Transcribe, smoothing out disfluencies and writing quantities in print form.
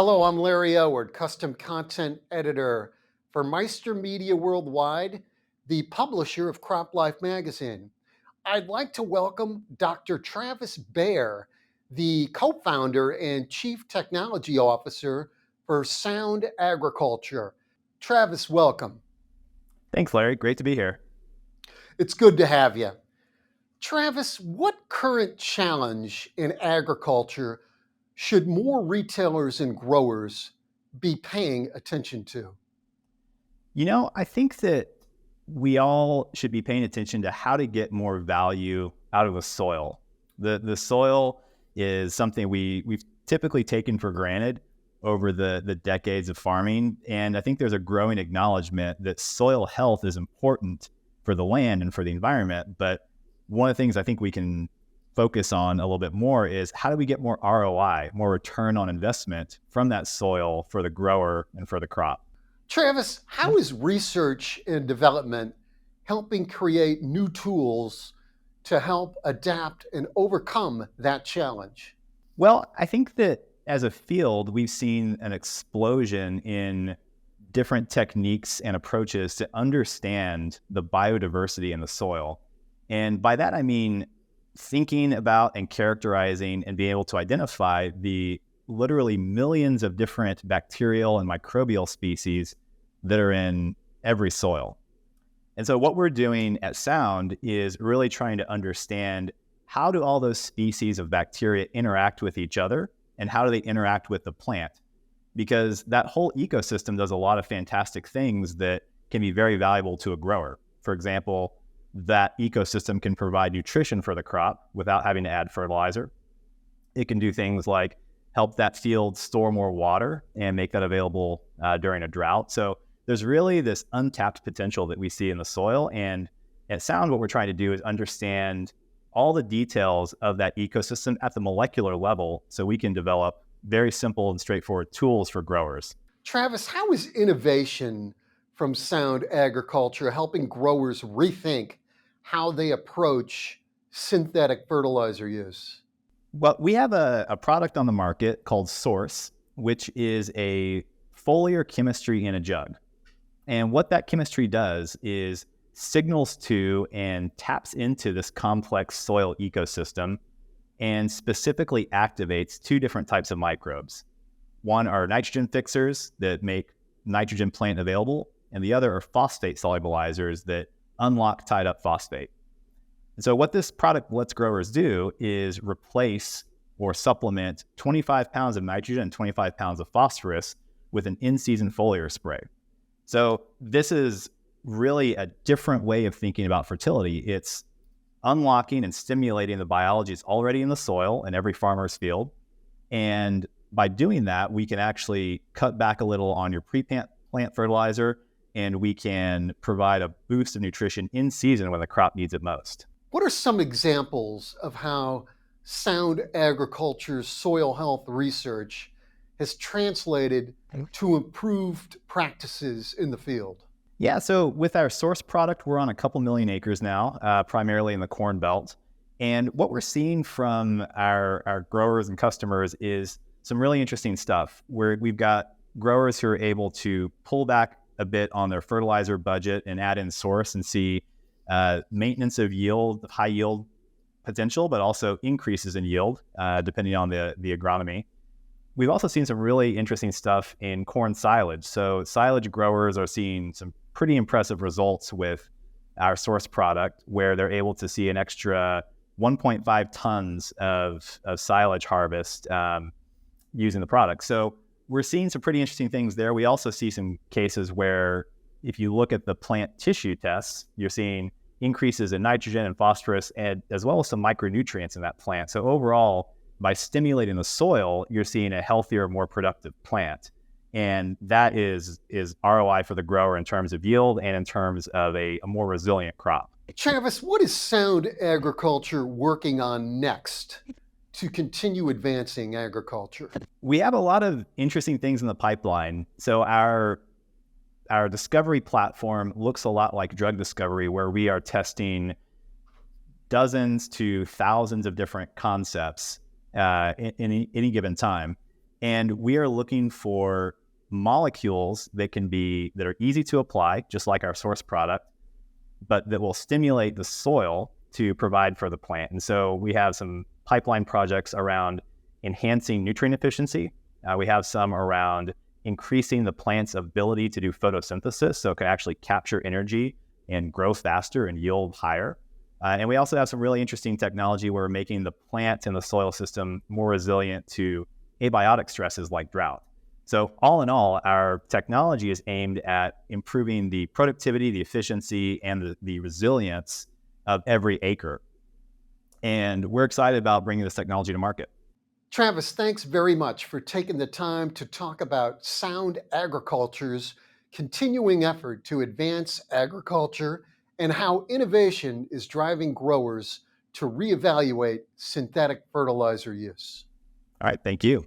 Hello, I'm Larry Aylward, custom content editor for Meister Media Worldwide, the publisher of Crop Life magazine. I'd like to welcome Dr. Travis Baer, the co-founder and chief technology officer for Sound Agriculture. Travis, welcome. Thanks, Larry. Great to be here. It's good to have you. Travis, what current challenge in agriculture should more retailers and growers be paying attention to? I think that we all should be paying attention to how to get more value out of the soil. The soil is something we've typically taken for granted over the decades of farming. And I think there's a growing acknowledgement that soil health is important for the land and for the environment. But one of the things I think we can focus on a little bit more is how do we get more ROI, more return on investment from that soil for the grower and for the crop? Travis, how is research and development helping create new tools to help adapt and overcome that challenge? Well, I think that as a field, we've seen an explosion in different techniques and approaches to understand the biodiversity in the soil. And by that, I mean thinking about and characterizing and being able to identify the literally millions of different bacterial and microbial species that are in every soil. And so what we're doing at Sound is really trying to understand how do all those species of bacteria interact with each other and how do they interact with the plant? Because that whole ecosystem does a lot of fantastic things that can be very valuable to a grower. For example, that ecosystem can provide nutrition for the crop without having to add fertilizer. It can do things like help that field store more water and make that available during a drought. So there's really this untapped potential that we see in the soil. And at Sound, what we're trying to do is understand all the details of that ecosystem at the molecular level so we can develop very simple and straightforward tools for growers. Travis, how is innovation from Sound Agriculture helping growers rethink how they approach synthetic fertilizer use? Well, we have a product on the market called Source, which is a foliar chemistry in a jug. And what that chemistry does is signals to and taps into this complex soil ecosystem and specifically activates two different types of microbes. One are nitrogen fixers that make nitrogen plant available, and the other are phosphate solubilizers that unlock tied up phosphate. And so what this product lets growers do is replace or supplement 25 pounds of nitrogen and 25 pounds of phosphorus with an in-season foliar spray. So this is really a different way of thinking about fertility. It's unlocking and stimulating the biology that's already in the soil in every farmer's field. And by doing that, we can actually cut back a little on your pre-plant fertilizer, and we can provide a boost of nutrition in season when the crop needs it most. What are some examples of how Sound Agriculture's soil health research has translated to improved practices in the field? Yeah, so with our Source product, we're on a couple million acres now, primarily in the Corn Belt. And what we're seeing from our growers and customers is some really interesting stuff where we've got growers who are able to pull back a bit on their fertilizer budget and add in Source and see maintenance of yield, high yield potential, but also increases in yield depending on the agronomy. We've also seen some really interesting stuff in corn silage. So silage growers are seeing some pretty impressive results with our Source product where they're able to see an extra 1.5 tons of silage harvest using the product. So we're seeing some pretty interesting things there. We also see some cases where if you look at the plant tissue tests, you're seeing increases in nitrogen and phosphorus, and as well as some micronutrients in that plant. So overall, by stimulating the soil, you're seeing a healthier, more productive plant. And that is ROI for the grower in terms of yield and in terms of a more resilient crop. Travis, what is Sound Agriculture working on next to continue advancing agriculture? We have a lot of interesting things in the pipeline. So our discovery platform looks a lot like drug discovery, where we are testing dozens to thousands of different concepts in any given time. And we are looking for molecules that are easy to apply, just like our source product, but that will stimulate the soil to provide for the plant. And so we have some pipeline projects around enhancing nutrient efficiency. We have some around increasing the plant's ability to do photosynthesis, so it can actually capture energy and grow faster and yield higher. And we also have some really interesting technology where we're making the plant and the soil system more resilient to abiotic stresses like drought. So all in all, our technology is aimed at improving the productivity, the efficiency, and the resilience of every acre. And we're excited about bringing this technology to market. Travis, thanks very much for taking the time to talk about Sound Agriculture's continuing effort to advance agriculture and how innovation is driving growers to reevaluate synthetic fertilizer use. All right, thank you.